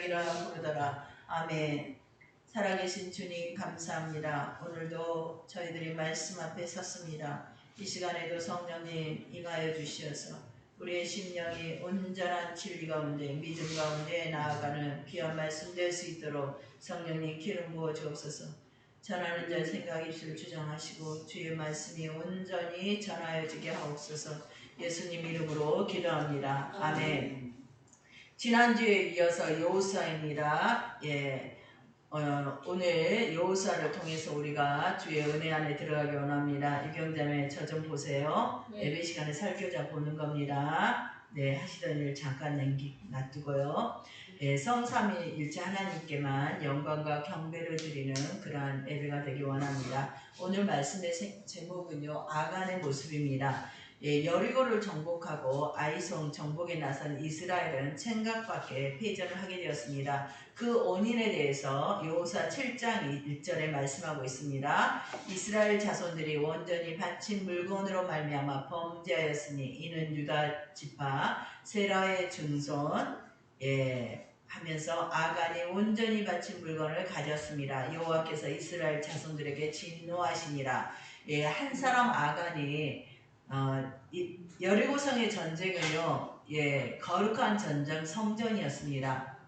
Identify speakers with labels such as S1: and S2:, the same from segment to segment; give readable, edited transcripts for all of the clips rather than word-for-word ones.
S1: 이라 부르더라. 아멘. 살아계신 주님 감사합니다. 오늘도 저희들이 말씀 앞에 섰습니다. 이 시간에도 성령님 임하여 주시어서 우리의 심령이 온전한 진리 가운데 믿음 가운데 나아가는 귀한 말씀 될 수 있도록 성령님 기름 부어 주옵소서. 전하는 자 생각 입술 주장하시고 주의 말씀이 온전히 전하여지게 하옵소서. 예수님 이름으로 기도합니다. 아멘. 지난주에 이어서 여호수아입니다. 오늘 여호수아를 통해서 우리가 주의 은혜 안에 들어가기 원합니다. 유경자매 저 좀 보세요. 예배 시간에 설교자 보는 겁니다. 네, 하시던 일 잠깐 놔두고요. 성삼위일체 하나님께만 영광과 경배를 드리는 그러한 예배가 되기 원합니다. 오늘 말씀의 제목은요, 아간의 모습입니다. 여리고를 정복하고 아이송 정복에 나선 이스라엘은 생각밖에 패전을 하게 되었습니다. 그 원인에 대해서 여호수아 7장 1절에 말씀하고 있습니다. 이스라엘 자손들이 온전히 바친 물건으로 말미암아 범죄하였으니 이는 유다 지파 세라의 증손 하면서 아간이 온전히 바친 물건을 가졌습니다. 여호와께서 이스라엘 자손들에게 진노하시니라. 한 사람 아간이 여리고성의 전쟁은요, 거룩한 전쟁 성전이었습니다.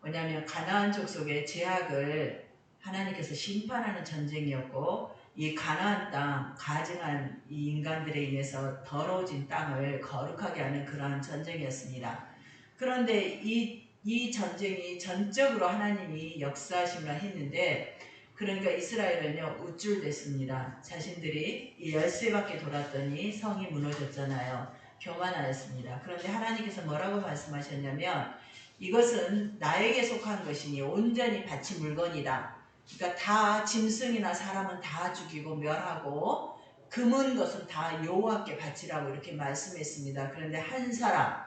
S1: 왜냐하면 가나안 족속의 죄악을 하나님께서 심판하는 전쟁이었고, 이 가나안 땅, 가증한 이 인간들에 인해서 더러워진 땅을 거룩하게 하는 그러한 전쟁이었습니다. 그런데 이 전쟁이 전적으로 하나님이 역사하심을 했는데, 그러니까 이스라엘은요 우쭐댔습니다. 자신들이 이 열세바퀴 돌았더니 성이 무너졌잖아요. 교만하였습니다. 그런데 하나님께서 뭐라고 말씀하셨냐면 이것은 나에게 속한 것이니 온전히 바친 물건이다. 그러니까 다 짐승이나 사람은 다 죽이고 멸하고 금은 것은 다 여호와께 바치라고 이렇게 말씀했습니다. 그런데 한 사람,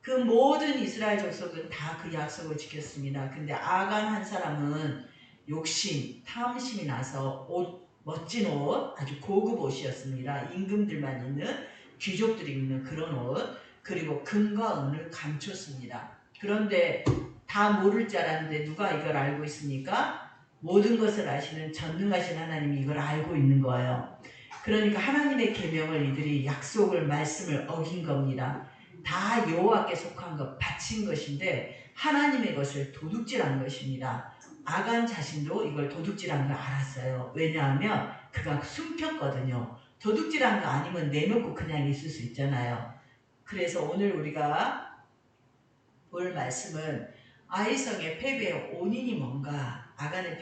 S1: 그 모든 이스라엘 족속은 다 그 약속을 지켰습니다. 근데 아간 한 사람은 욕심, 탐심이 나서 멋진 옷, 아주 고급 옷이었습니다. 임금들만 입는, 귀족들이 입는 그런 옷, 그리고 금과 은을 감췄습니다. 그런데 다 모를 줄 알았는데 누가 이걸 알고 있습니까? 모든 것을 아시는 전능하신 하나님이 이걸 알고 있는 거예요. 그러니까 하나님의 계명을 이들이 약속을, 말씀을 어긴 겁니다. 다 여호와께 속한 것, 바친 것인데 하나님의 것을 도둑질한 것입니다. 아간 자신도 이걸 도둑질한 걸 알았어요. 왜냐하면 그가 숨겼거든요. 도둑질한 거 아니면 내놓고 그냥 있을 수 있잖아요. 그래서 오늘 우리가 볼 말씀은 아이성의 패배의 원인이 뭔가? 아간의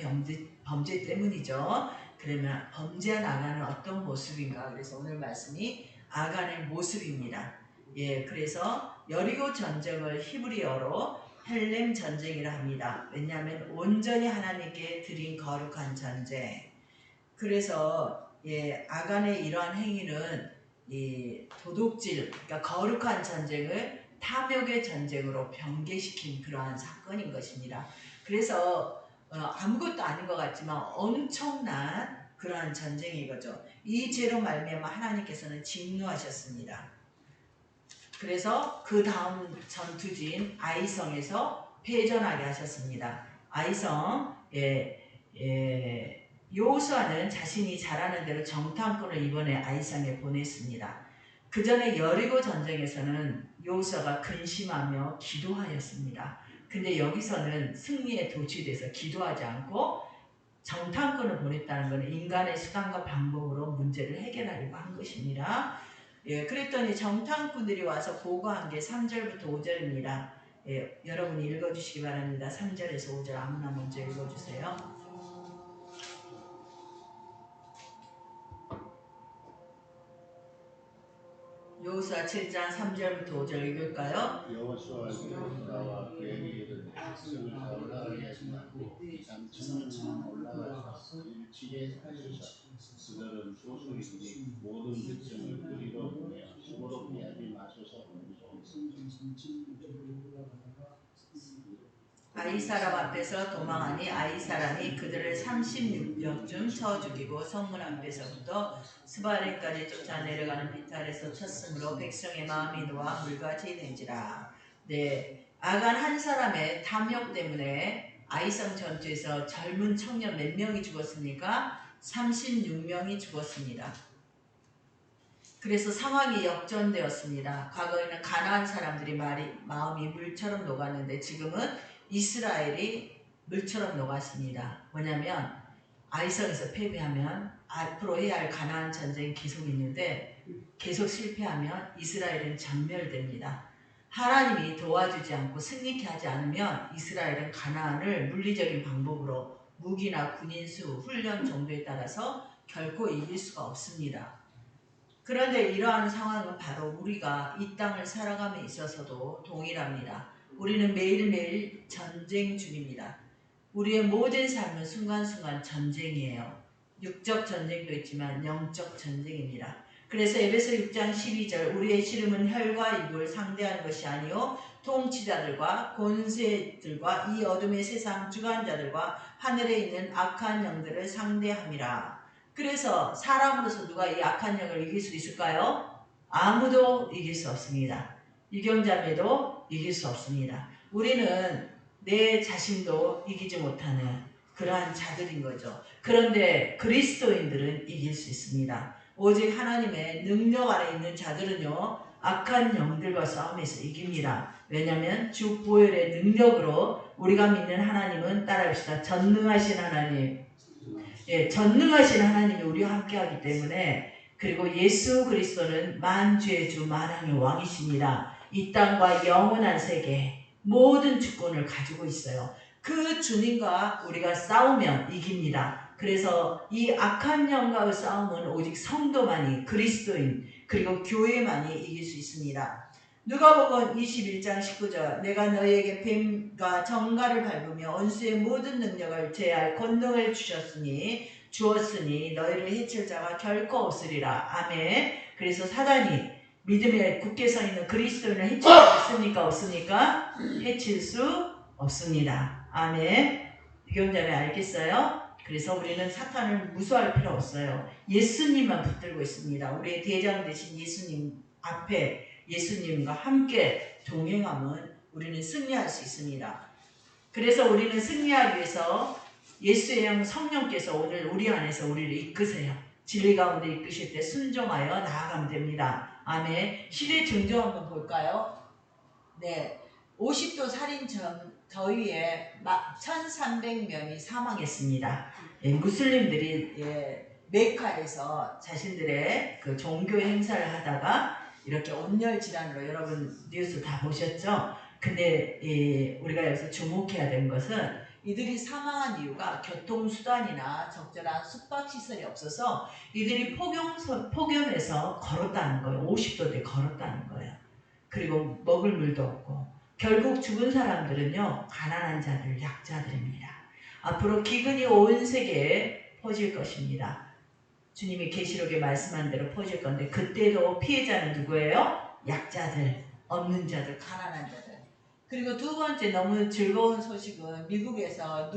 S1: 범죄 때문이죠. 그러면 범죄한 아간은 어떤 모습인가? 그래서 오늘 말씀이 아간의 모습입니다. 그래서 여리고 전쟁을 히브리어로 헬렘 전쟁이라 합니다. 왜냐하면 온전히 하나님께 드린 거룩한 전쟁. 그래서 아간의 이러한 행위는 도둑질, 그러니까 거룩한 전쟁을 탐욕의 전쟁으로 변개시킨 그러한 사건인 것입니다. 그래서 아무것도 아닌 것 같지만 엄청난 그러한 전쟁인 거죠. 이 죄로 말미암아 하나님께서는 진노하셨습니다. 그래서 그 다음 전투지인 아이성에서 패전하게 하셨습니다. 아이성, 여호수아는 자신이 잘하는 대로 정탐꾼을 이번에 아이성에 보냈습니다. 그 전에 여리고 전쟁에서는 여호수아가 근심하며 기도하였습니다. 근데 여기서는 승리에 도취돼서 기도하지 않고 정탐꾼을 보냈다는 것은 인간의 수단과 방법으로 문제를 해결하려고 한 것입니다. 그랬더니 정탐꾼들이 와서 보고한 게 3절부터 5절입니다. 여러분이 읽어주시기 바랍니다. 3절에서 5절 아무나 먼저 읽어주세요. 여호수아 7장 3절부터 5절 읽을까요?
S2: 여호수아가 유다와 그에게 이르되 백성을 다 올라가게 하지 말고 2-3층만 올라가서 일찍에 하소서. 그들은 소수이니 모든 백성을 그리로 보내어 시고롭게 하지 마소서.
S1: 아이사람 앞에서 도망하니 아이사람이 그들을 36령쯤 쳐 죽이고 성문 앞에서부터 스바림까지 쫓아 내려가는 비탈에서 쳤으므로 백성의 마음이 노아 물같이 된지라. 아간 한 사람의 탐욕 때문에 아이성 전투에서 젊은 청년 몇 명이 죽었습니까? 36명이 죽었습니다. 그래서 상황이 역전되었습니다. 과거에는 가나안 사람들이 마음이 물처럼 녹았는데 지금은 이스라엘이 물처럼 녹았습니다. 뭐냐면 아이성에서 패배하면 앞으로 해야 할 가나안 전쟁이 계속 있는데 계속 실패하면 이스라엘은 전멸됩니다. 하나님이 도와주지 않고 승리케 하지 않으면 이스라엘은 가나안을 물리적인 방법으로 무기나 군인수, 훈련 정도에 따라서 결코 이길 수가 없습니다. 그런데 이러한 상황은 바로 우리가 이 땅을 살아감에 있어서도 동일합니다. 우리는 매일매일 전쟁 중입니다. 우리의 모든 삶은 순간순간 전쟁이에요. 육적 전쟁도 있지만 영적 전쟁입니다. 그래서 에베소 6장 12절 우리의 씨름은 혈과 육을 상대하는 것이 아니요 통치자들과 권세들과 이 어둠의 세상 주관자들과 하늘에 있는 악한 영들을 상대함이라. 그래서 사람으로서 누가 이 악한 영을 이길 수 있을까요? 아무도 이길 수 없습니다. 유경자매도 이길 수 없습니다. 우리는 내 자신도 이기지 못하는 그러한 자들인 거죠. 그런데 그리스도인들은 이길 수 있습니다. 오직 하나님의 능력 아래 있는 자들은요 악한 영들과 싸움에서 이깁니다. 왜냐하면 주 보혈의 능력으로 우리가 믿는 하나님은 따라합시다. 전능하신 하나님, 전능하신 하나님이 우리와 함께하기 때문에 그리고 예수 그리스도는 만주의 주 만왕의 왕이십니다. 이 땅과 영원한 세계 모든 주권을 가지고 있어요. 그 주님과 우리가 싸우면 이깁니다. 그래서 이 악한 영과의 싸움은 오직 성도만이 그리스도인 그리고 교회만이 이길 수 있습니다. 누가복음 21장 19절 내가 너희에게 뱀과 정갈을 밟으며 원수의 모든 능력을 제할 권능을 주었으니 너희를 해칠 자가 결코 없으리라. 아멘. 그래서 사단이 믿음에 굳게 서 있는 그리스도인을 해칠 수 있습니까? 없습니까? 해칠 수 없습니다. 아멘. 유경자매 알겠어요? 그래서 우리는 사탄을 무서워할 필요 없어요. 예수님만 붙들고 있습니다. 우리의 대장 되신 예수님 앞에 예수님과 함께 동행하면 우리는 승리할 수 있습니다. 그래서 우리는 승리하기 위해서 예수의 영 성령께서 오늘 우리 안에서 우리를 이끄세요. 진리 가운데 이끄실 때 순종하여 나아가면 됩니다. 아멘. 시대 증조 한번 볼까요? 네, 50도 살인 더위에 1,300명이 사망했습니다. 무슬림들이 메카에서 자신들의 그 종교 행사를 하다가 이렇게 온열 질환으로 여러분 뉴스 다 보셨죠? 근데 우리가 여기서 주목해야 되는 것은 이들이 사망한 이유가 교통수단이나 적절한 숙박시설이 없어서 이들이 폭염에서 걸었다는 거예요. 50도대 걸었다는 거예요. 그리고 먹을 물도 없고 결국 죽은 사람들은요 가난한 자들, 약자들입니다. 앞으로 기근이 온 세계에 퍼질 것입니다. 주님이 계시록에 말씀한 대로 퍼질 건데 그때도 피해자는 누구예요? 약자들, 없는 자들, 가난한 자들. 그리고 두 번째 너무 즐거운 소식은 미국에서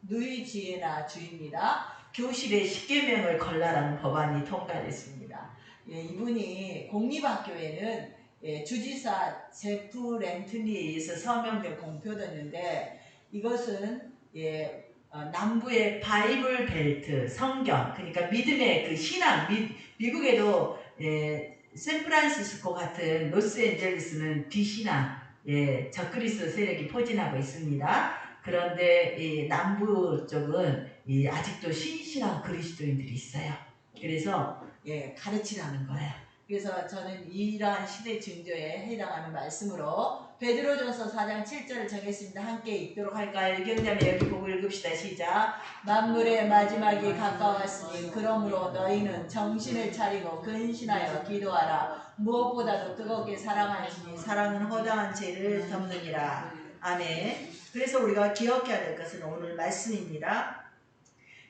S1: 누이지에나 주입니다. 교실에 10계명을 걸라라는 법안이 통과됐습니다. 이분이 공립학교에는 주지사 제프 렌튼리에 의해서 서명된 공표됐는데 이것은 남부의 바이블 벨트, 성경, 그러니까 믿음의 그 신앙, 미국에도 샌프란시스코 같은 로스앤젤레스는 비신앙, 적그리스도 세력이 포진하고 있습니다. 그런데 남부 쪽은 아직도 신실한 그리스도인들이 있어요. 그래서 가르치라는 거예요. 그래서 저는 이러한 시대 증조에 해당하는 말씀으로 베드로전서 4장 7절을 정했습니다. 함께 읽도록 할까요? 유경자매 여기 보고 읽읍시다. 시작. 만물의 마지막이 가까웠으니 그러므로 너희는 정신을 차리고 근신하여 기도하라. 무엇보다도 뜨겁게 사랑하시니 사랑은 허다한 죄를 덮느니라. 아멘. 그래서 우리가 기억해야 될 것은 오늘 말씀입니다.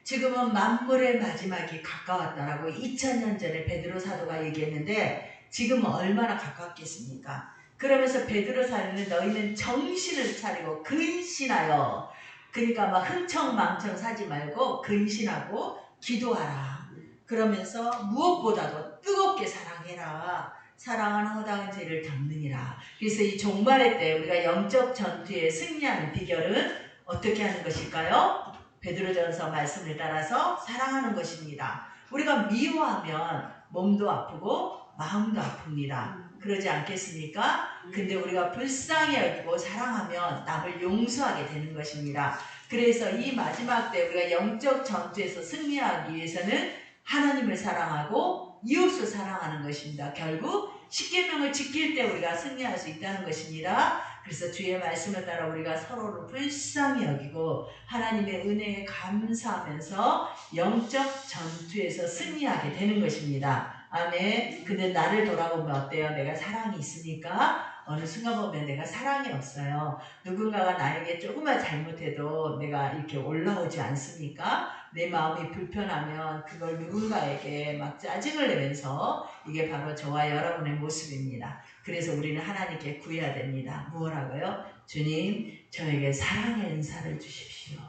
S1: 지금은 만물의 마지막이 가까웠다라고 2000년 전에 베드로 사도가 얘기했는데 지금은 얼마나 가깝겠습니까? 그러면서 베드로 사도는 너희는 정신을 차리고 근신하여, 그러니까 막 흥청망청 사지 말고 근신하고 기도하라. 그러면서 무엇보다도 뜨겁게 사랑해라. 사랑하는 허다한 죄를 덮느니라. 그래서 이 종말의 때 우리가 영적 전투에 승리하는 비결은 어떻게 하는 것일까요? 베드로전서 말씀을 따라서 사랑하는 것입니다. 우리가 미워하면 몸도 아프고 마음도 아픕니다. 그러지 않겠습니까? 근데 우리가 불쌍히 여기고 사랑하면 남을 용서하게 되는 것입니다. 그래서 이 마지막 때 우리가 영적 전투에서 승리하기 위해서는 하나님을 사랑하고 이웃을 사랑하는 것입니다. 결국 십계명을 지킬 때 우리가 승리할 수 있다는 것입니다. 그래서 주의 말씀을 따라 우리가 서로를 불쌍히 여기고 하나님의 은혜에 감사하면서 영적 전투에서 승리하게 되는 것입니다. 아멘. 근데 나를 돌아보면 어때요? 내가 사랑이 있으니까 어느 순간 보면 내가 사랑이 없어요. 누군가가 나에게 조금만 잘못해도 내가 이렇게 올라오지 않습니까? 내 마음이 불편하면 그걸 누군가에게 막 짜증을 내면서 이게 바로 저와 여러분의 모습입니다. 그래서 우리는 하나님께 구해야 됩니다. 뭐라고요? 주님, 저에게 사랑의 은사를 주십시오.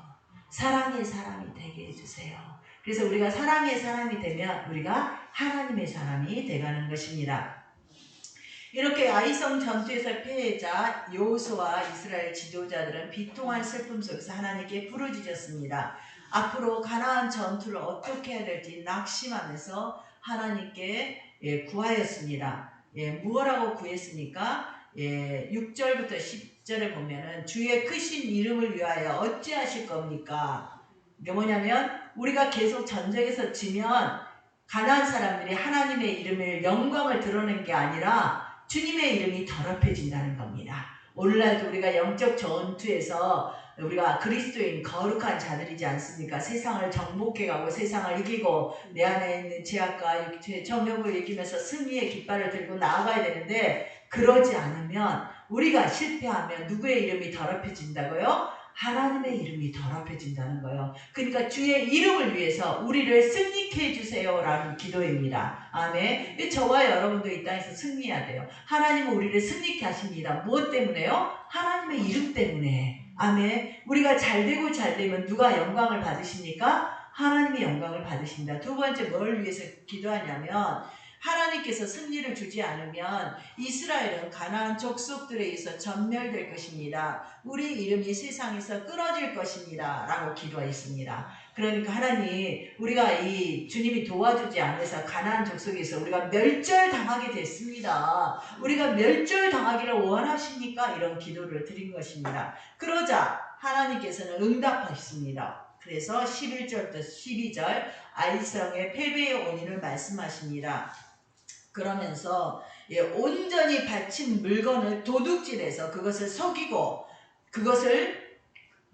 S1: 사랑의 사람이 되게 해주세요. 그래서 우리가 사랑의 사람이 되면 우리가 하나님의 사람이 되가는 것입니다. 이렇게 아이성 전투에서 패배자 여호수아와 이스라엘 지도자들은 비통한 슬픔 속에서 하나님께 부르짖었습니다. 앞으로 가나안 전투를 어떻게 해야 될지 낙심하면서 하나님께 구하였습니다. 무엇라고 구했습니까? 6절부터 10절에 보면은 주의 크신 이름을 위하여 어찌하실 겁니까? 이게 뭐냐면 우리가 계속 전쟁에서 지면 가나안 사람들이 하나님의 이름을 영광을 드러낸 게 아니라 주님의 이름이 더럽혀진다는 겁니다. 오늘날도 우리가 영적 전투에서 우리가 그리스도인 거룩한 자들이지 않습니까? 세상을 정복해가고 세상을 이기고 내 안에 있는 죄악과 육체의 정욕을 이기면서 승리의 깃발을 들고 나아가야 되는데 그러지 않으면 우리가 실패하면 누구의 이름이 더럽혀진다고요? 하나님의 이름이 더럽혀진다는 거예요. 그러니까 주의 이름을 위해서 우리를 승리케 해주세요 라는 기도입니다. 아멘. 저와 여러분도 이 땅에서 승리해야 돼요. 하나님은 우리를 승리케 하십니다. 무엇 때문에요? 하나님의 이름 때문에. 아멘. 우리가 잘되고 잘되면 누가 영광을 받으십니까? 하나님의 영광을 받으십니다. 두 번째 뭘 위해서 기도하냐면 하나님께서 승리를 주지 않으면 이스라엘은 가나안 족속들에 의해서 전멸될 것입니다. 우리 이름이 세상에서 끊어질 것입니다. 라고 기도했습니다. 그러니까 하나님 우리가 이 주님이 도와주지 않아서 가나안 족속에서 우리가 멸절당하게 됐습니다. 우리가 멸절당하기를 원하십니까? 이런 기도를 드린 것입니다. 그러자 하나님께서는 응답하셨습니다. 그래서 11절부터 12절 아이성의 패배의 원인을 말씀하십니다. 그러면서 온전히 바친 물건을 도둑질해서 그것을 속이고 그것을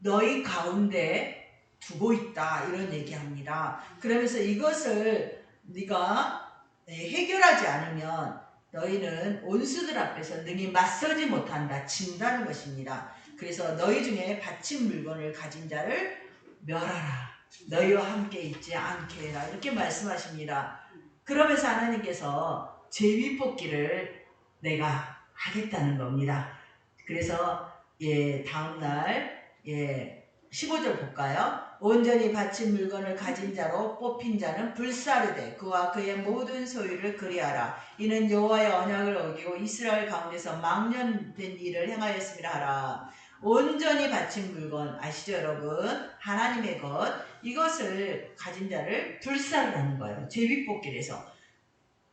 S1: 너희 가운데 두고 있다 이런 얘기합니다. 그러면서 이것을 네가 해결하지 않으면 너희는 온수들 앞에서 능히 맞서지 못한다 진다는 것입니다. 그래서 너희 중에 바친 물건을 가진 자를 멸하라. 너희와 함께 있지 않게 해라. 이렇게 말씀하십니다. 그러면서 하나님께서 제위뽑기를 내가 하겠다는 겁니다. 그래서 다음날 15절 볼까요? 온전히 바친 물건을 가진 자로 뽑힌 자는 불사르되 그와 그의 모든 소유를 그리하라. 이는 여호와의 언약을 어기고 이스라엘 가운데서 망령된 일을 행하였음이라 하라. 온전히 바친 물건 아시죠 여러분? 하나님의 것 이것을 가진 자를 불사르라는 거예요. 제위뽑기를 해서.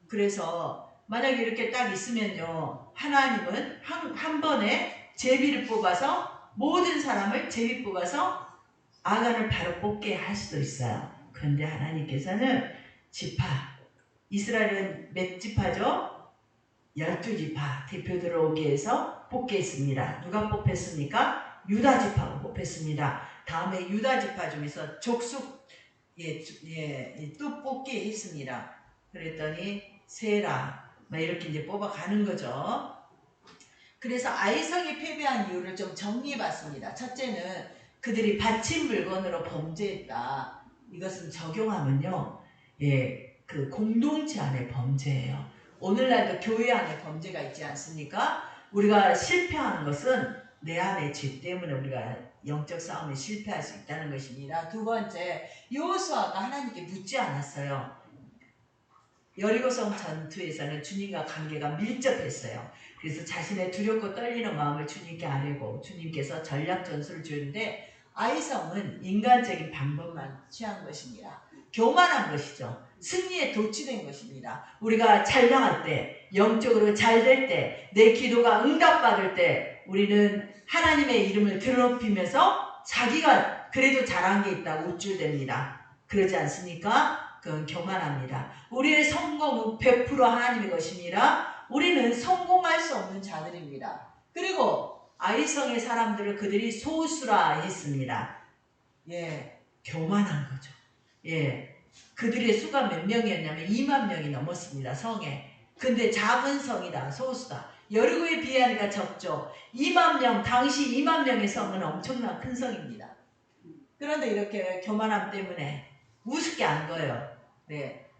S1: 그래서 만약에 이렇게 딱 있으면요 하나님은 한 번에 제비를 뽑아서 모든 사람을 제비 뽑아서 아간을 바로 뽑게 할 수도 있어요. 그런데 하나님께서는 지파 이스라엘은 몇 지파죠? 12지파 대표들을 오게 해서 뽑게 했습니다. 누가 뽑혔습니까? 유다 지파가 뽑혔습니다. 다음에 유다 지파 중에서 족속 또 뽑게 했습니다. 그랬더니 세라 이렇게 이제 뽑아가는 거죠. 그래서 아이성이 패배한 이유를 좀 정리해봤습니다. 첫째는 그들이 바친 물건으로 범죄했다. 이것은 적용하면요, 그 공동체 안의 범죄예요. 오늘날도 교회 안에 범죄가 있지 않습니까? 우리가 실패하는 것은 내 안의 죄 때문에 우리가 영적 싸움에 실패할 수 있다는 것입니다. 두 번째, 여호수아가 하나님께 묻지 않았어요. 여리고성 전투에서는 주님과 관계가 밀접했어요. 그래서 자신의 두렵고 떨리는 마음을 주님께 아뢰고 주님께서 전략 전술을 주는데 아이성은 인간적인 방법만 취한 것입니다. 교만한 것이죠. 승리에 도취된 것입니다. 우리가 잘 나갈 때, 영적으로 잘 될 때, 내 기도가 응답받을 때 우리는 하나님의 이름을 드높이면서 자기가 그래도 잘한 게 있다고 우쭐댑니다. 그러지 않습니까? 그건 교만합니다. 우리의 성공은 100% 하나님의 것입니다. 우리는 성공할 수 없는 자들입니다. 그리고 아이성의 사람들을 그들이 소수라 했습니다. 교만한 거죠. 그들의 수가 몇 명이었냐면 2만 명이 넘었습니다. 성에. 근데 작은 성이다. 소수다. 여리고에 비하니까 적죠. 2만 명, 당시 2만 명의 성은 엄청난 큰 성입니다. 그런데 이렇게 교만함 때문에 우습게 안 거예요.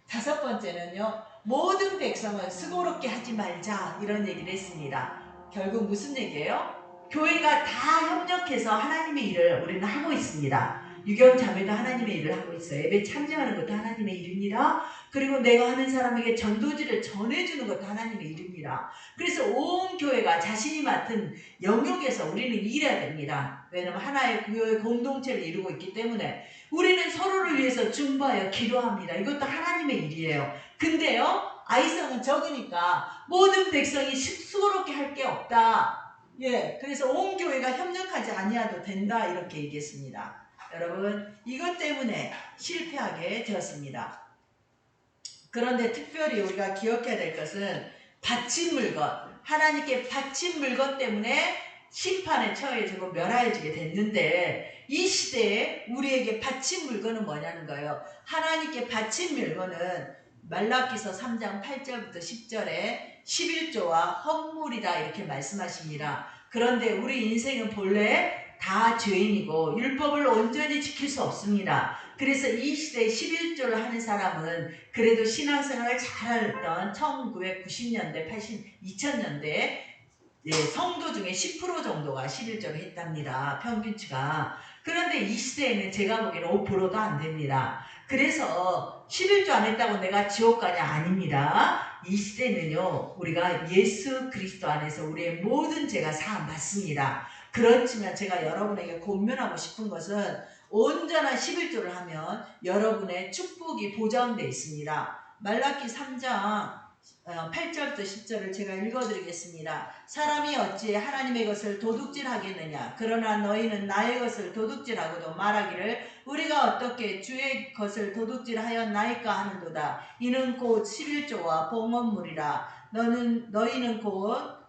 S1: 다섯 번째는요. 모든 백성은 수고롭게 하지 말자 이런 얘기를 했습니다. 결국 무슨 얘기예요? 교회가 다 협력해서 하나님의 일을 우리는 하고 있습니다. 유경자매도 하나님의 일을 하고 있어요. 예배 참여하는 것도 하나님의 일입니다. 그리고 내가 하는 사람에게 전도지를 전해주는 것도 하나님의 일입니다. 그래서 온 교회가 자신이 맡은 영역에서 우리는 일해야 됩니다. 왜냐하면 하나의 구요의 공동체를 이루고 있기 때문에 우리는 서로를 위해서 중보하여 기도합니다. 이것도 하나님의 일이에요. 근데요, 아이성은 적으니까 모든 백성이 수고롭게 할 게 없다. 그래서 온 교회가 협력하지 아니어도 된다 이렇게 얘기했습니다. 여러분, 이것 때문에 실패하게 되었습니다. 그런데 특별히 우리가 기억해야 될 것은 바친 물건, 하나님께 바친 물건 때문에 심판에 처해지고 멸하여지게 됐는데 이 시대에 우리에게 바친 물건은 뭐냐는 거예요. 하나님께 바친 물건은 말라기서 3장 8절부터 10절에 11조와 헌물이다 이렇게 말씀하십니다. 그런데 우리 인생은 본래 다 죄인이고 율법을 온전히 지킬 수 없습니다. 그래서 이 시대에 11조를 하는 사람은 그래도 신앙생활을 잘했던 1990년대, 2000년대 성도 중에 10% 정도가 11조를 했답니다. 평균치가. 그런데 이 시대에는 제가 보기에는 5%도 안 됩니다. 그래서 11조 안 했다고 내가 지옥 가냐? 아닙니다. 이 시대는요, 우리가 예수 그리스도 안에서 우리의 모든 죄가 사함 받습니다. 그렇지만 제가 여러분에게 권면하고 싶은 것은 온전한 11조를 하면 여러분의 축복이 보장되어 있습니다. 말라기 3장 8절부터 10절을 제가 읽어드리겠습니다. 사람이 어찌 하나님의 것을 도둑질하겠느냐? 그러나 너희는 나의 것을 도둑질하고도 말하기를 우리가 어떻게 주의 것을 도둑질하였나이까 하는도다. 이는 곧 11조와 봉헌물이라. 너희는 곧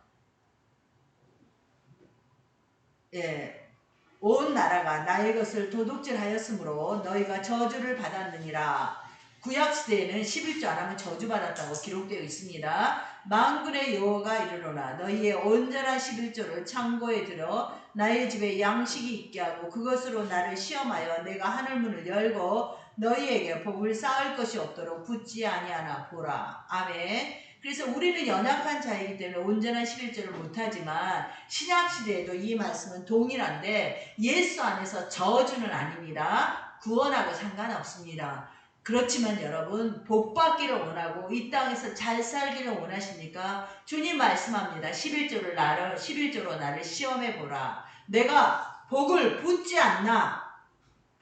S1: 온 나라가 나의 것을 도둑질하였으므로 너희가 저주를 받았느니라. 구약시대에는 11조 안 하면 저주받았다고 기록되어 있습니다. 만군의 여호와가 이르노라. 너희의 온전한 11조를 창고에 들어 나의 집에 양식이 있게 하고 그것으로 나를 시험하여 내가 하늘문을 열고 너희에게 복을 쌓을 것이 없도록 붙지 아니하나 보라. 아멘. 그래서 우리는 연약한 자이기 때문에 온전한 11조를 못하지만 신약시대에도 이 말씀은 동일한데 예수 안에서 저주는 아닙니다. 구원하고 상관없습니다. 그렇지만 여러분 복받기를 원하고 이 땅에서 잘 살기를 원하십니까? 주님 말씀합니다. 11조로 나를 시험해 보라. 내가 복을 붙지 않나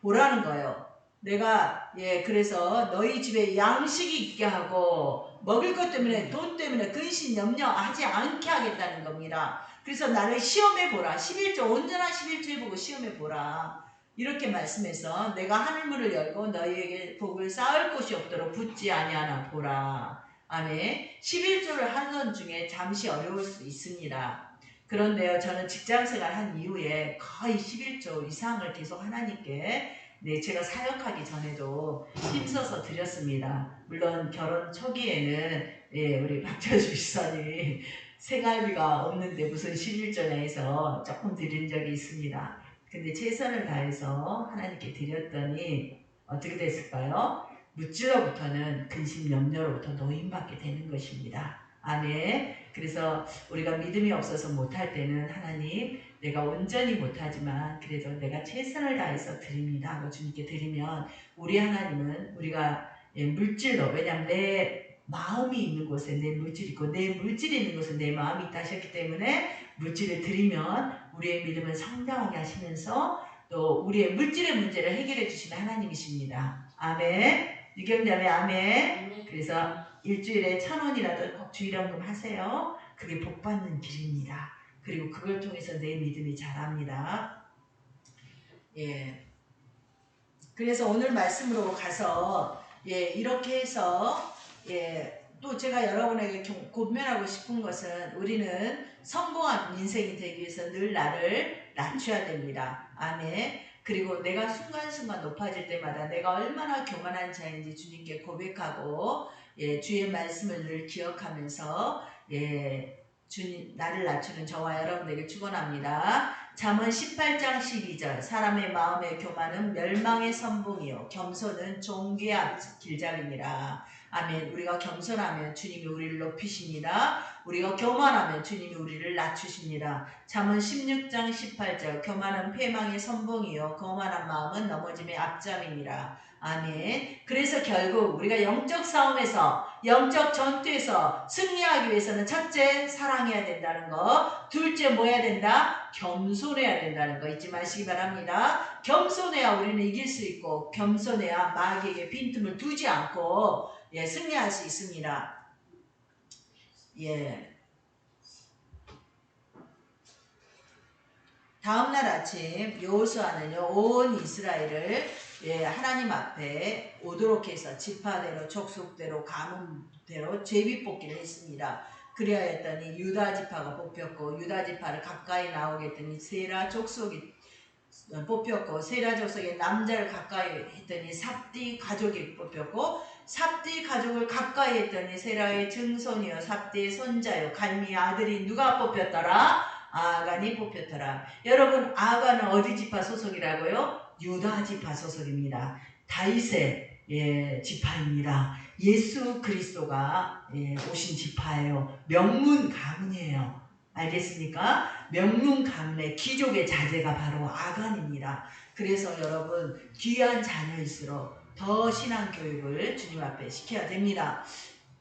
S1: 보라는 거예요. 내가 그래서 너희 집에 양식이 있게 하고 먹을 것 때문에 돈 때문에 근심 염려하지 않게 하겠다는 겁니다. 그래서 나를 시험해 보라. 11조 온전한 11조 해보고 시험해 보라. 이렇게 말씀해서 내가 하늘문을 열고 너희에게 복을 쌓을 곳이 없도록 붙지 아니하나 보라. 아멘. 11조를 하는 중에 잠시 어려울 수 있습니다. 그런데요, 저는 직장생활 한 이후에 거의 11조 이상을 계속 하나님께 제가 사역하기 전에도 힘써서 드렸습니다. 물론 결혼 초기에는 우리 박철주 집사님이 생활비가 없는데 무슨 11조나 해서 조금 드린 적이 있습니다. 근데 최선을 다해서 하나님께 드렸더니 어떻게 됐을까요? 무찔러부터는 근심 염려로부터 노임받게 되는 것입니다. 아멘. 그래서 우리가 믿음이 없어서 못할 때는 하나님 내가 온전히 못하지만 그래도 내가 최선을 다해서 드립니다 하고 주님께 드리면 우리 하나님은 우리가 물질로, 왜냐하면 내 마음이 있는 곳에 내 물질이 있고 내 물질이 있는 곳에 내 마음이 있다 하셨기 때문에 물질을 드리면 우리의 믿음을 성장하게 하시면서 또 우리의 물질의 문제를 해결해 주시는 하나님이십니다. 아멘. 유경자매 아멘. 그래서 일주일에 1,000원이라도 꼭 주일헌금 하세요. 그게 복받는 길입니다. 그리고 그걸 통해서 내 믿음이 자랍니다. 예. 그래서 오늘 말씀으로 가서 이렇게 해서 또 제가 여러분에게 고면하고 싶은 것은 우리는 성공한 인생이 되기 위해서 늘 나를 낮춰야 됩니다. 아멘. 그리고 내가 순간순간 높아질 때마다 내가 얼마나 교만한 자인지 주님께 고백하고 주의 말씀을 늘 기억하면서 주님 나를 낮추는 저와 여러분들에게 축원합니다. 잠언 18장 12절 사람의 마음의 교만은 멸망의 선봉이요 겸손은 존귀의 길잡이니라. 아멘. 우리가 겸손하면 주님이 우리를 높이십니다. 우리가 교만하면 주님이 우리를 낮추십니다. 잠언 16장 18절 교만은 패망의 선봉이요 거만한 마음은 넘어짐의 앞잠이니라. 아멘. 그래서 결국 우리가 영적 싸움에서 영적 전투에서 승리하기 위해서는 첫째 사랑해야 된다는 거, 둘째 뭐 해야 된다? 겸손해야 된다는 거 잊지 마시기 바랍니다. 겸손해야 우리는 이길 수 있고 겸손해야 마귀에게 빈틈을 두지 않고 승리할 수 있습니다. 다음날 아침 여호수아는요 온 이스라엘을 하나님 앞에 오도록 해서 지파대로 족속대로 가문대로 제비뽑기를 했습니다. 그리하였더니 유다 지파가 뽑혔고 유다 지파를 가까이 나오게 했더니 세라 족속이 뽑혔고 세라 족속의 남자를 가까이 했더니 삽디 가족이 뽑혔고 삽디 가족을 가까이 했더니 세라의 증손이요 삽디의 손자요 갈미의 아들이 누가 뽑혔더라? 아간이 뽑혔더라. 여러분 아간은 어디 지파 소속이라고요? 유다 지파 소속입니다. 다윗의 지파입니다. 예수 그리스도가 오신 지파예요. 명문 가문이에요. 알겠습니까? 명문 가문의 귀족의 자제가 바로 아간입니다. 그래서 여러분 귀한 자녀일수록 더 신앙 교육을 주님 앞에 시켜야 됩니다.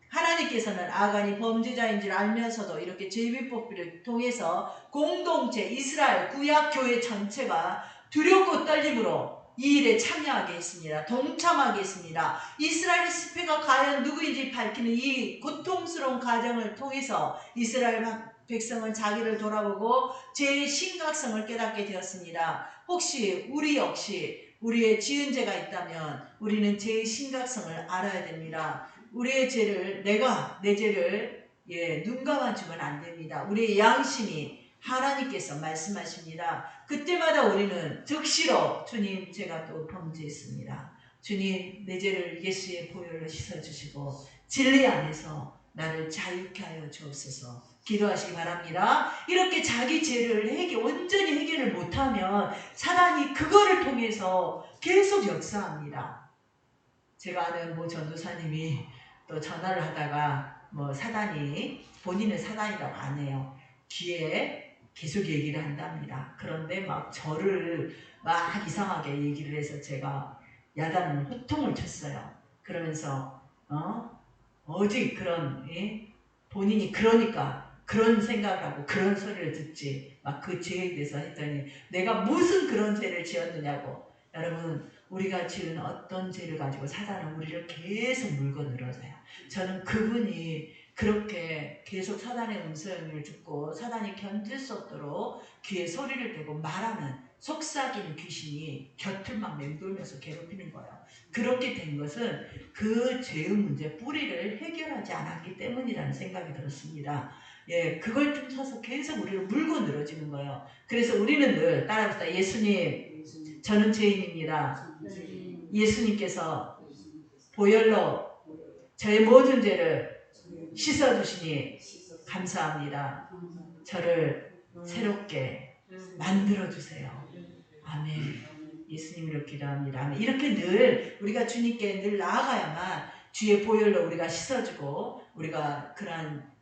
S1: 하나님께서는 아간이 범죄자인 줄 알면서도 이렇게 제비뽑기를 통해서 공동체 이스라엘 구약교회 전체가 두렵고 떨림으로 이 일에 참여하게 했습니다. 동참하게 했습니다. 이스라엘 스페가 과연 누구인지 밝히는 이 고통스러운 과정을 통해서 이스라엘 백성은 자기를 돌아보고 죄의 심각성을 깨닫게 되었습니다. 혹시 우리 역시 우리의 지은 죄가 있다면 우리는 죄의 심각성을 알아야 됩니다. 우리의 죄를 내 죄를 눈 감아주면 안 됩니다. 우리의 양심이 하나님께서 말씀하십니다. 그때마다 우리는 즉시로 주님 제가 또 범죄했습니다. 주님 내 죄를 예수의 보혈로 씻어주시고 진리 안에서 나를 자유케 하여 주옵소서 기도하시기 바랍니다. 이렇게 자기 죄를 온전히 해결을 못하면 사단이 그거를 통해서 계속 역사합니다. 제가 아는 전도사님이 또 전화를 하다가 사단이 본인은 사단이라고 안 해요. 귀에 계속 얘기를 한답니다. 그런데 저를 이상하게 얘기를 해서 제가 야단을 호통을 쳤어요. 그러면서 어디 그런 본인이 그러니까 그런 생각을 하고 그런 소리를 듣지 그 죄에 대해서 했더니 내가 무슨 그런 죄를 지었느냐고. 여러분 우리가 지은 어떤 죄를 가지고 사단은 우리를 계속 물고 늘어져요. 저는 그분이 그렇게 계속 사단의 음성을 듣고 사단이 견딜 수 없도록 귀에 소리를 대고 말하는 속삭이는 귀신이 곁을 막 맴돌면서 괴롭히는 거예요. 그렇게 된 것은 그 죄의 문제 뿌리를 해결하지 않았기 때문이라는 생각이 들었습니다. 그걸 쫓아서 계속 우리를 물고 늘어지는 거예요. 그래서 우리는 늘 따라합시다. 예수님, 저는 죄인입니다. 예수님께서 보혈로 저의 모든 죄를 씻어주시니 감사합니다. 저를 새롭게 만들어주세요. 아멘. 예수님으로 기도합니다. 아멘. 이렇게 늘 우리가 주님께 늘 나아가야만 주의 보혈로 우리가 씻어주고 우리가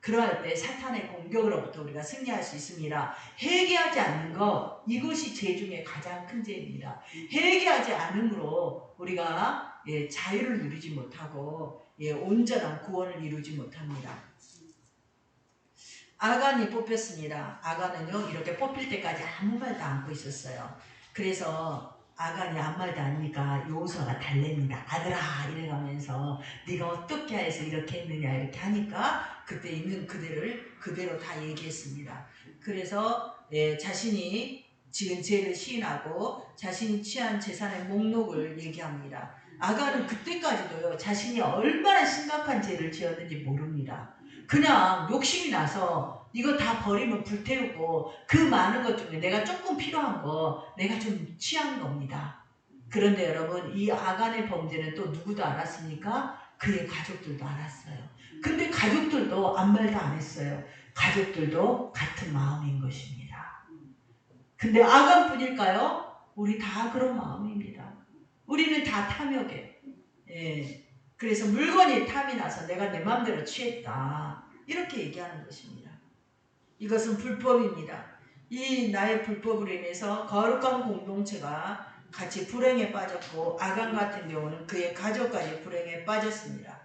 S1: 그러할 때 사탄의 공격으로부터 우리가 승리할 수 있습니다. 회개하지 않는 것 이것이 죄 중에 가장 큰 죄입니다. 회개하지 않음으로 우리가 자유를 누리지 못하고 온전한 구원을 이루지 못합니다. 아간이 뽑혔습니다. 아간은요 이렇게 뽑힐 때까지 아무 말도 안고 있었어요. 그래서 아간이 아무 말도 안 하니까 여호수아가 달랩니다. 아들아 이래가면서 네가 어떻게 해서 이렇게 했느냐 이렇게 하니까 그때 있는 그대로 다 얘기했습니다. 그래서 자신이 지은 죄를 시인하고 자신이 취한 재산의 목록을 얘기합니다. 아간은 그때까지도요 자신이 얼마나 심각한 죄를 지었는지 모릅니다. 그냥 욕심이 나서 이거 다 버리면 불태우고 그 많은 것 중에 내가 조금 필요한 거 내가 좀 취한 겁니다. 그런데 여러분 이 아간의 범죄는 또 누구도 알았습니까? 그의 가족들도 알았어요. 근데 가족들도 아무 말도 안 했어요. 가족들도 같은 마음인 것입니다. 근데 아간뿐일까요? 우리 다 그런 마음입니다. 우리는 다 탐욕에 그래서 물건이 탐이 나서 내가 내 마음대로 취했다 이렇게 얘기하는 것입니다. 이것은 불법입니다. 이 나의 불법으로 인해서 거룩한 공동체가 같이 불행에 빠졌고 아간 같은 경우는 그의 가족까지 불행에 빠졌습니다.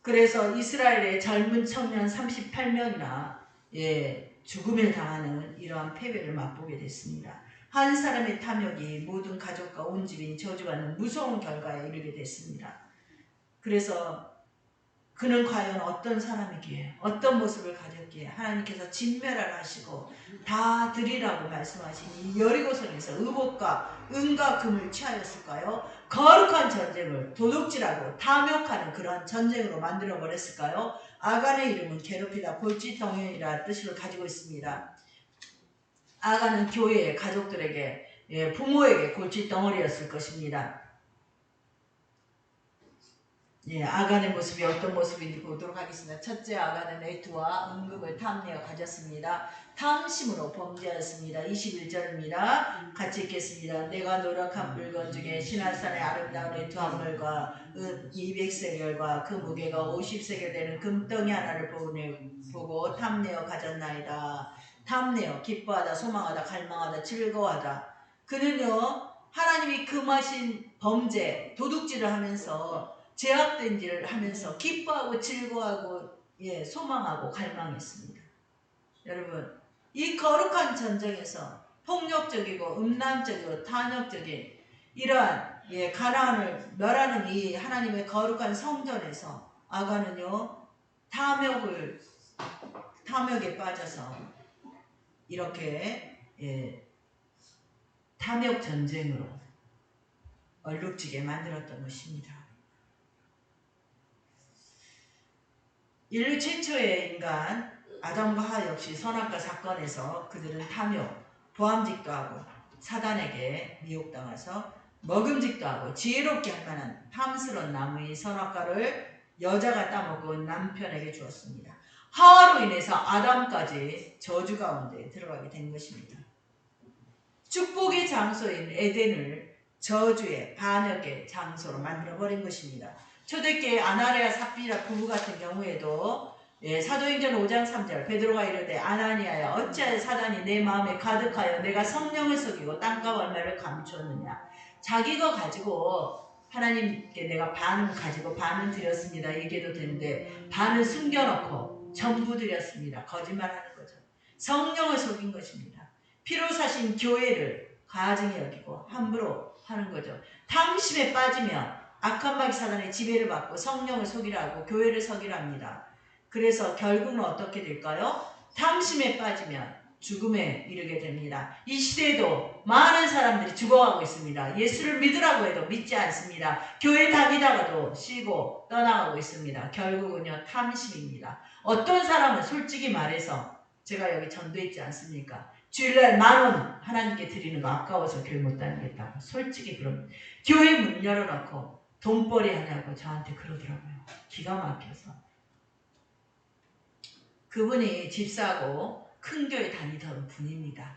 S1: 그래서 이스라엘의 젊은 청년 38명이나 죽음을 당하는 이러한 패배를 맛보게 됐습니다. 한 사람의 탐욕이 모든 가족과 온 집이 저주받는 무서운 결과에 이르게 됐습니다. 그래서 그는 과연 어떤 사람이기에 어떤 모습을 가졌기에 하나님께서 진멸하라 하시고 다 드리라고 말씀하신 이 여리고성에서 의복과 은과 금을 취하였을까요? 거룩한 전쟁을 도둑질하고 탐욕하는 그러한 전쟁으로 만들어 버렸을까요? 아간의 이름은 괴롭히다 골칫덩이라 뜻을 가지고 있습니다. 아간은 교회의 가족들에게 부모에게 골칫덩어리였을 것입니다. 아간의 모습이 어떤 모습인지 보도록 하겠습니다. 첫째, 아간은 애투와 은금을 탐내어 가졌습니다. 탐심으로 범죄하였습니다. 21절입니다. 같이 읽겠습니다. 내가 노력한 물건 중에 시나산의 아름다운 애투한 물과 은 200세겔과 그 무게가 50세겔 되는 금덩이 하나를 보고 탐내어 가졌나이다. 탐내어 기뻐하다 소망하다 갈망하다 즐거워하다. 그는요 하나님이 금하신 범죄 도둑질을 하면서 제약된 일을 하면서 기뻐하고 즐거워하고 소망하고 갈망했습니다. 여러분 이 거룩한 전쟁에서 폭력적이고 음란적이고 탄압적인 이러한 가나안을 멸하는 이 하나님의 거룩한 성전에서 아간은요 탐욕에 빠져서 이렇게 탐욕 전쟁으로 얼룩지게 만들었던 것입니다. 인류 최초의 인간 아담과 하와 역시 선악과 사건에서 그들은 탐욕, 보암직도 하고 사단에게 미혹당해서 먹음직도 하고 지혜롭게 할 만한 탐스러운 나무의 선악과를 여자가 따먹고 남편에게 주었습니다. 하와로 인해서 아담까지 저주 가운데 들어가게 된 것입니다. 축복의 장소인 에덴을 저주의 반역의 장소로 만들어버린 것입니다. 초대교회 아나니아 삽비라 부부 같은 경우에도 사도행전 5장 3절 베드로가 이르되 아나니아야 어찌하여 사단이 내 마음에 가득하여 내가 성령을 속이고 땅값 얼마를 감추었느냐. 자기 거 가지고 하나님께 내가 반은 가지고 반은 드렸습니다 얘기해도 되는데 반은 숨겨놓고 전부 드렸습니다. 거짓말하는 거죠. 성령을 속인 것입니다. 피로 사신 교회를 가증히 여기고 함부로 하는 거죠. 탐심에 빠지면 악한 마귀 사단의 지배를 받고 성령을 속이라 하고 교회를 속이라 합니다. 그래서 결국은 어떻게 될까요? 탐심에 빠지면 죽음에 이르게 됩니다. 이 시대에도 많은 사람들이 죽어가고 있습니다. 예수를 믿으라고 해도 믿지 않습니다. 교회 다니다가도 쉬고 떠나가고 있습니다. 결국은요 탐심입니다. 어떤 사람은 솔직히 말해서 제가 여기 전도에 있지 않습니까? 주일날 10,000원 하나님께 드리는 거 아까워서 교회 못 다니겠다고 솔직히 그럼 교회 문 열어놓고 돈벌이 하냐고 저한테 그러더라고요. 기가 막혀서. 그분이 집사하고 큰 교회 다니던 분입니다.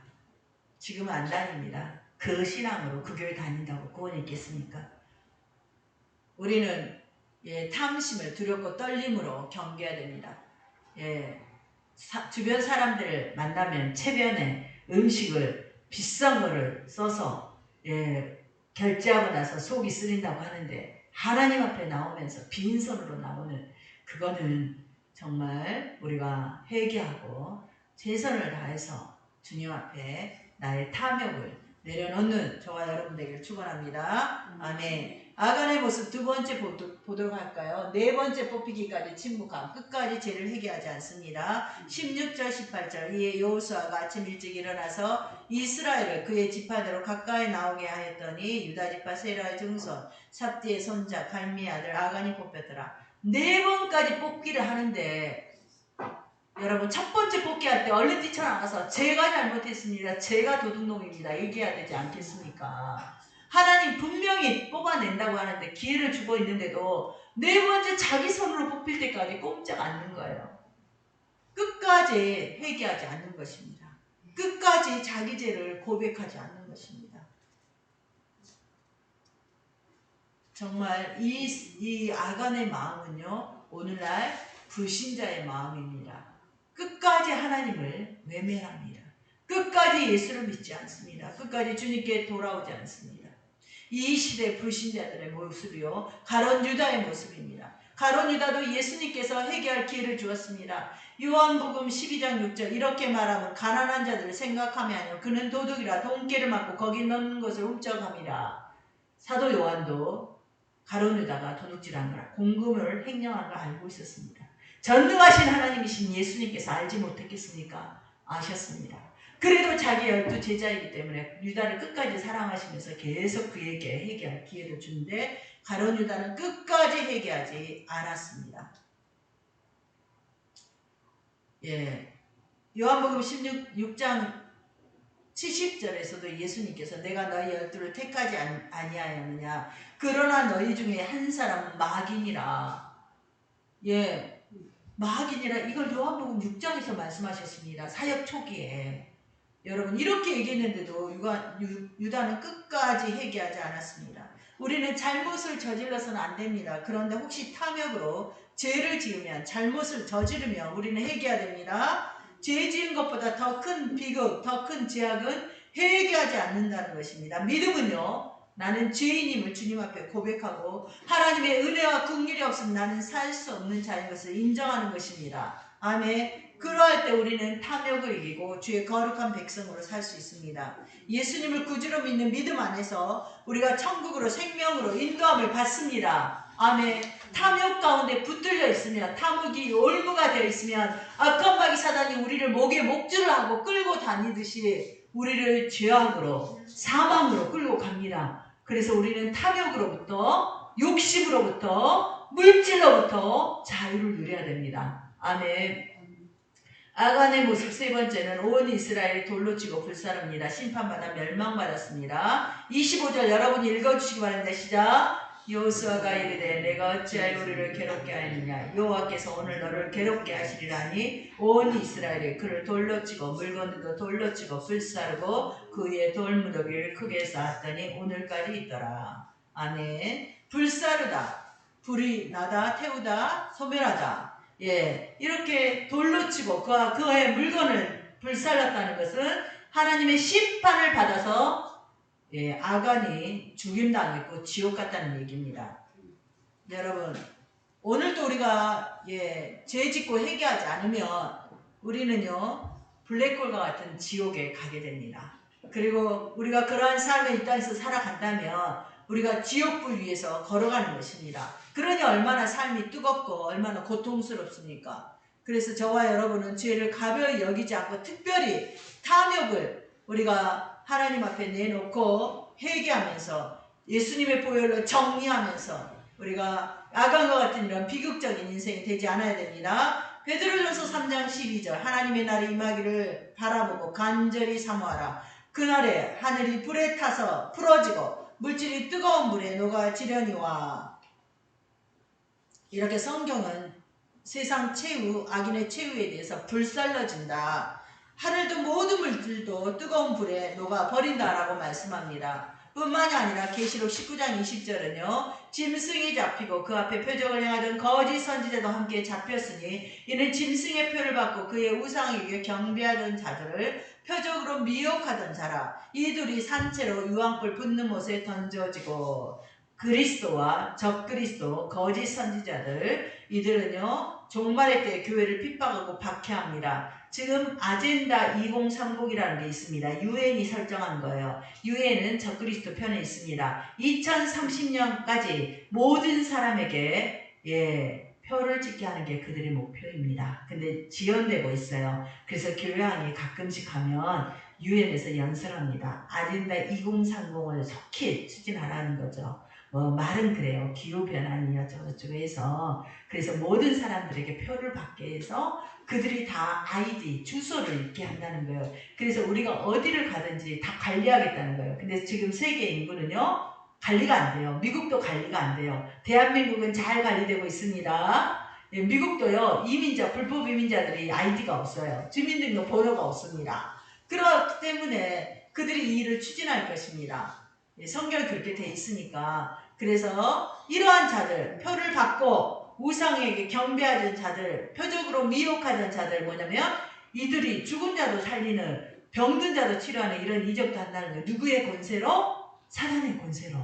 S1: 지금은 안 다닙니다. 그 신앙으로 그 교회 다닌다고 구원이 있겠습니까? 우리는 탐심을 두렵고 떨림으로 경계해야 됩니다. 주변 사람들을 만나면 체변에 음식을 비싼 거를 써서 결제하고 나서 속이 쓰린다고 하는데 하나님 앞에 나오면서 빈손으로 나오는, 그거는 정말 우리가 회개하고 최선을 다해서 주님 앞에 나의 탐욕을 내려놓는 저와 여러분 되기를 축원합니다. 아멘. 아간의 모습 두 번째 보도록 할까요? 네 번째 뽑히기까지 침묵함, 끝까지 죄를 회개하지 않습니다. 16절 18절 이에 여호수아가 아침 일찍 일어나서 이스라엘을 그의 지파대로 가까이 나오게 하였더니 유다 지파 세라의 증손 삽디의 손자 갈미의 아들 아간이 뽑혔더라. 네 번까지 뽑기를 하는데, 여러분 첫 번째 뽑기할 때 얼른 뛰쳐나가서 제가 잘못했습니다, 제가 도둑놈입니다 얘기해야 되지 않겠습니까? 하나님 분명히 뽑아낸다고 하는데 기회를 주고 있는데도 네 번째 자기 손으로 뽑힐 때까지 꼼짝 않는 거예요. 끝까지 회개하지 않는 것입니다. 끝까지 자기 죄를 고백하지 않는 것입니다. 정말 이 아간의 마음은요, 오늘날 불신자의 마음입니다. 끝까지 하나님을 외면합니다. 끝까지 예수를 믿지 않습니다. 끝까지 주님께 돌아오지 않습니다. 이 시대 불신자들의 모습이요, 가룟 유다의 모습입니다. 가룟 유다도 예수님께서 회개할 기회를 주었습니다. 요한복음 12장 6절 이렇게 말하면 가난한 자들을 생각하며 아니요 그는 도둑이라 돈깨를 맞고 거기 넣는 것을 훔쳐갑니다. 사도 요한도 가룟 유다가 도둑질한 거라, 공금을 횡령한 걸 알고 있었습니다. 전능하신 하나님이신 예수님께서 알지 못했겠습니까? 아셨습니다. 그래도 자기 12 제자이기 때문에 유다를 끝까지 사랑하시면서 계속 그에게 회개할 기회를 주는데 가룟 유다는 끝까지 회개하지 않았습니다. 예, 요한복음 16장 70절에서도 예수님께서 내가 너희 12를 택하지 아니하였느냐 그러나 너희 중에 한 사람은 마귀니라. 예, 마귀니라. 이걸 요한복음 6장에서 말씀하셨습니다. 사역 초기에. 여러분 이렇게 얘기했는데도 유다는 끝까지 회개하지 않았습니다. 우리는 잘못을 저질러서는 안 됩니다. 그런데 혹시 탐욕으로 죄를 지으면, 잘못을 저지르면 우리는 회개해야 됩니다. 죄 지은 것보다 더 큰 비극, 더 큰 죄악은 회개하지 않는다는 것입니다. 믿음은요, 나는 죄인임을 주님 앞에 고백하고 하나님의 은혜와 긍휼이 없으면 나는 살 수 없는 자인 것을 인정하는 것입니다. 아멘. 그러할 때 우리는 탐욕을 이기고 주의 거룩한 백성으로 살 수 있습니다. 예수님을 구주로 믿는 믿음 안에서 우리가 천국으로 생명으로 인도함을 받습니다. 아멘. 탐욕 가운데 붙들려 있으면, 탐욕이 올무가 되어 있으면 악한 마귀 사단이 우리를 목에 목줄을 하고 끌고 다니듯이 우리를 죄악으로, 사망으로 끌고 갑니다. 그래서 우리는 탐욕으로부터, 욕심으로부터, 물질로부터 자유를 누려야 됩니다. 아멘. 아간의 모습 세 번째는 온 이스라엘이 돌로 치고 불사릅니다. 심판받아 멸망받았습니다. 25절 여러분 읽어주시기 바랍니다. 시작. 여호수아가 이르되 내가 어찌하여 우리를 괴롭게 하였느냐 여호와께서 오늘 너를 괴롭게 하시리라니 온 이스라엘이 그를 돌로 치고 물건들도 돌로 치고 불사르고 그 위에 돌무더기를 크게 쌓았더니 오늘까지 있더라. 아멘. 불사르다, 불이 나다, 태우다, 소멸하다. 예, 이렇게 돌로 치고 그의 물건을 불살랐다는 것은 하나님의 심판을 받아서 예, 아간이 죽임당했고 지옥 갔다는 얘기입니다. 여러분, 오늘도 우리가 예, 죄 짓고 회개하지 않으면 우리는요 블랙홀과 같은 지옥에 가게 됩니다. 그리고 우리가 그러한 삶을 이 땅에서 살아간다면 우리가 지옥불 위에서 걸어가는 것입니다. 그러니 얼마나 삶이 뜨겁고 얼마나 고통스럽습니까? 그래서 저와 여러분은 죄를 가벼이 여기지 않고 특별히 탐욕을 우리가 하나님 앞에 내놓고 회개하면서 예수님의 보혈로 정리하면서 우리가 아간과 같은 이런 비극적인 인생이 되지 않아야 됩니다. 베드로전서 3장 12절 하나님의 날이 임하기를 바라보고 간절히 사모하라. 그날에 하늘이 불에 타서 풀어지고 물질이 뜨거운 물에 녹아지려니와. 이렇게 성경은 세상 최후, 악인의 최후에 대해서 불살라진다. 하늘도 모든 물들도 뜨거운 불에 녹아버린다라고 말씀합니다. 뿐만이 아니라 계시록 19장 20절은요. 짐승이 잡히고 그 앞에 표적을 행하던 거짓 선지자도 함께 잡혔으니 이는 짐승의 표를 받고 그의 우상에게 경배하던 자들을 표적으로 미혹하던 자라. 이들이 산채로 유황불 붙는 못에 던져지고 그리스도와 적그리스도, 거짓 선지자들, 이들은요 종말의 때 교회를 핍박하고 박해합니다. 지금 아젠다 2030이라는 게 있습니다. 유엔이 설정한 거예요. 유엔은 적그리스도 편에 있습니다. 2030년까지 모든 사람에게 표를 찍게 하는 게 그들의 목표입니다. 근데 지연되고 있어요. 그래서 교회안이 가끔씩 하면 유엔에서 연설합니다. 아젠다 2030을 속히 추진하라는 거죠. 말은 그래요. 기후변환이요 저쩌고 해서. 그래서 모든 사람들에게 표를 받게 해서 그들이 다 아이디, 주소를 읽게 한다는 거예요. 그래서 우리가 어디를 가든지 다 관리하겠다는 거예요. 근데 지금 세계 인구는요 관리가 안 돼요. 미국도 관리가 안 돼요. 대한민국은 잘 관리되고 있습니다. 미국도요 이민자, 불법 이민자들이 아이디가 없어요. 주민등록 번호가 없습니다. 그렇기 때문에 그들이 이 일을 추진할 것입니다. 성경에 그렇게 돼 있으니까. 그래서 이러한 자들, 표를 받고 우상에게 경배하던 자들, 표적으로 미혹하던 자들, 뭐냐면 이들이 죽은 자도 살리는, 병든 자도 치료하는 이런 이적도 한다는 거예요. 누구의 권세로? 사단의 권세로.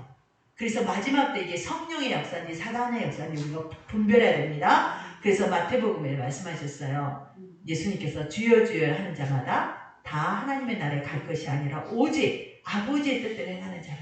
S1: 그래서 마지막 때 이게 성령의 역사인지 사단의 역사인지 우리가 분별해야 됩니다. 그래서 마태복음에 말씀하셨어요. 예수님께서 주여 주여 하는 자마다 다 하나님의 나라에 갈 것이 아니라 오직 아버지의 뜻대로 행하는 자라.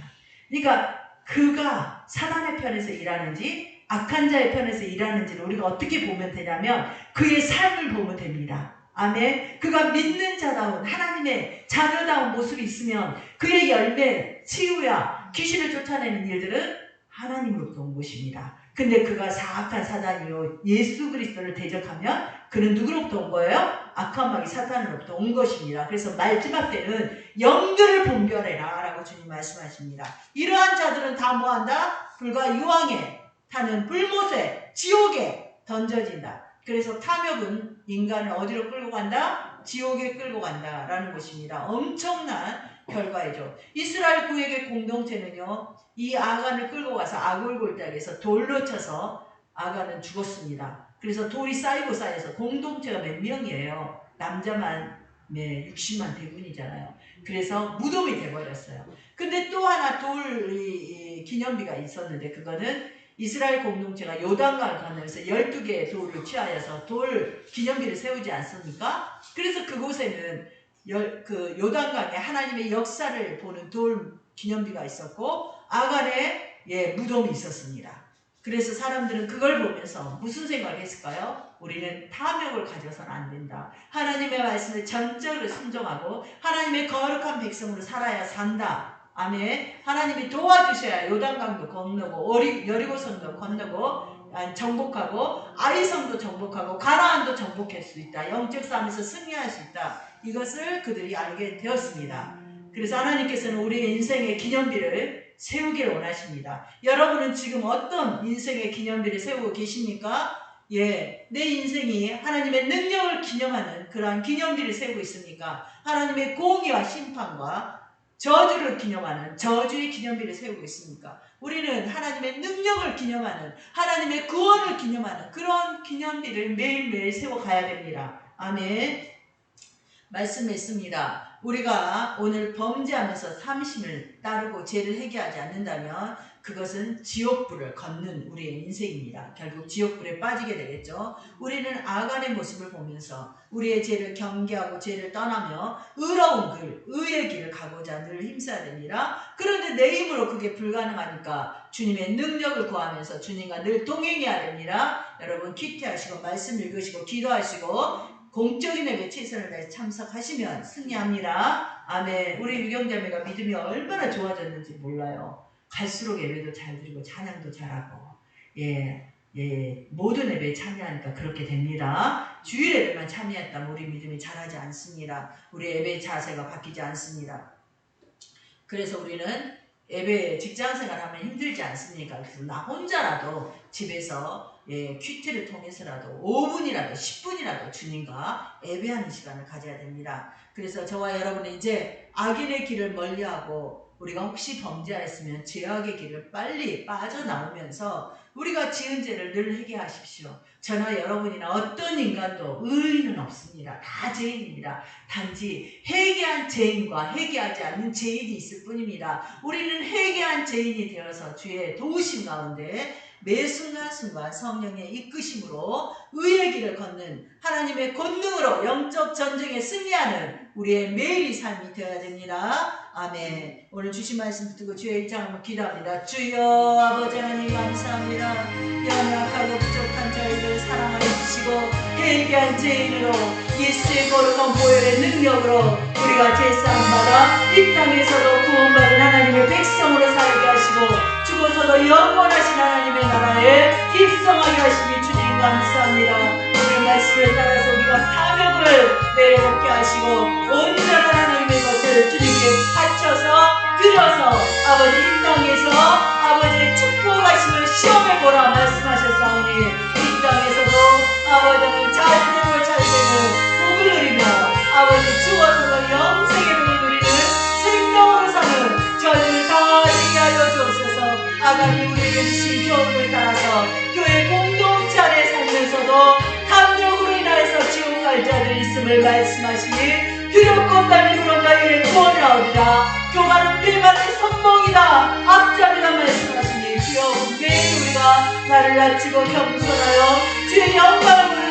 S1: 그러니까 그가 사단의 편에서 일하는지 악한 자의 편에서 일하는지를 우리가 어떻게 보면 되냐면 그의 삶을 보면 됩니다. 아멘. 그가 믿는 자다운 하나님의 자녀다운 모습이 있으면 그의 열매, 치유야, 귀신을 쫓아내는 일들은 하나님으로부터 온 것입니다. 근데 그가 사악한 사단이요 예수 그리스도를 대적하면 그는 누구로부터 온 거예요? 악한 마귀 사탄으로부터 온 것입니다. 그래서 마지막 때는 영들을 분별해라 라고 주님 말씀하십니다. 이러한 자들은 다 뭐한다? 불과 유황에 타는 불못에, 지옥에 던져진다. 그래서 탐욕은 인간을 어디로 끌고 간다? 지옥에 끌고 간다 라는 것입니다. 엄청난 결과이죠. 이스라엘 구역의 공동체는요 이 아간을 끌고 가서 아골 골짜기에서 돌로 쳐서 아간은 죽었습니다. 그래서 돌이 쌓이고 쌓여서 공동체가 몇 명이에요. 남자만 60만 대군이잖아요. 그래서 무덤이 돼버렸어요. 근데 또 하나 돌 기념비가 있었는데 그거는 이스라엘 공동체가 요단강을 건너면서 12개의 돌을 취하여서 돌 기념비를 세우지 않습니까? 그래서 그곳에는 그 요단강에 하나님의 역사를 보는 돌 기념비가 있었고 아간의 무덤이 있었습니다. 그래서 사람들은 그걸 보면서 무슨 생각을 했을까요? 우리는 탐욕을 가져서는 안 된다. 하나님의 말씀을 전적으로 순종하고 하나님의 거룩한 백성으로 살아야 산다. 아멘. 하나님이 도와주셔야 요단강도 건너고 여리고성도 건너고 정복하고 아이성도 정복하고 가나안도 정복할 수 있다. 영적 싸움에서 승리할 수 있다. 이것을 그들이 알게 되었습니다. 그래서 하나님께서는 우리의 인생의 기념비를 세우기를 원하십니다. 여러분은 지금 어떤 인생의 기념비를 세우고 계십니까? 내 인생이 하나님의 능력을 기념하는 그러한 기념비를 세우고 있습니까? 하나님의 공의와 심판과 저주를 기념하는 저주의 기념비를 세우고 있습니까? 우리는 하나님의 능력을 기념하는 하나님의 구원을 기념하는 그런 기념비를 매일매일 세워가야 됩니다. 아멘. 말씀했습니다. 우리가 오늘 범죄하면서 삼심을 따르고 죄를 회개하지 않는다면 그것은 지옥불을 걷는 우리의 인생입니다. 결국 지옥불에 빠지게 되겠죠. 우리는 아간의 모습을 보면서 우리의 죄를 경계하고 죄를 떠나며 의로운 길, 의의 길을 가고자 늘 힘써야 됩니다. 그런데 내 힘으로 그게 불가능하니까 주님의 능력을 구하면서 주님과 늘 동행해야 됩니다. 여러분 퀴트하시고 말씀 읽으시고 기도하시고 공적인 예배 최선을 다해 참석하시면 승리합니다. 아멘. 우리 유경자매가 믿음이 얼마나 좋아졌는지 몰라요. 갈수록 예배도 잘 드리고 찬양도 잘하고 모든 예배에 참여하니까 그렇게 됩니다. 주일 예배만 참여했다면 우리 믿음이 자라지 않습니다. 우리 예배 자세가 바뀌지 않습니다. 그래서 우리는 예배 직장생활 하면 힘들지 않습니까? 그래서 나 혼자라도 집에서 큐티를 통해서라도 5분이라도 10분이라도 주님과 예배하는 시간을 가져야 됩니다. 그래서 저와 여러분은 이제 악인의 길을 멀리하고 우리가 혹시 범죄하였으면 죄악의 길을 빨리 빠져나오면서 우리가 지은 죄를 늘 회개하십시오. 저나 여러분이나 어떤 인간도 의인은 없습니다. 다 죄인입니다. 단지 회개한 죄인과 회개하지 않는 죄인이 있을 뿐입니다. 우리는 회개한 죄인이 되어서 주의 도우심 가운데 매 순간순간 성령의 이끄심으로 의의 길을 걷는 하나님의 권능으로 영적 전쟁에 승리하는 우리의 매일의 삶이 되어야 됩니다. 아멘. 오늘 주신 말씀 듣고 주의 일장 한번 기도합니다. 주여 아버지 하나님 감사합니다. 연약하고 부족한 저희들 사랑하여 주시고 회개한 죄인으로 예수의 거룩한 보혈의 능력으로 우리가 제사함받아 이 땅에서도 구원받은 하나님의 백성으로 살게 하시고 죽어서도 영원하신 하나님의 나라에 입성하게 하시니 주님 감사합니다. 오늘 말씀을 따라서 우리가 사명을 내려놓게 하시고 온전한 하나님의 것을 주님께 바쳐서 드려서 아버지 이 땅에서 아버지의 축복하심을 시험해보라 말씀하셨사오니 이 땅에서도 아버지는 잘되고 잘되는 복을 누리며 아버지 죽어서도 영생의 복을 누리는 생명으로 사는 저희를 다 되게 하여 주옵소서. 하나님 우리에게 주신 교훈을 따라서 교회 공동체 안에 살면서도 탐욕으로 인하여서 지옥 갈 자들 있음을 말씀하시니 두렵고 떨림으로 너희를 구원을 얻으라. 교만은 배반의 선봉이다 앞잡이라 말씀하시니 주여 매일 우리가 나를 낮추고 겸손하여 주의 영광을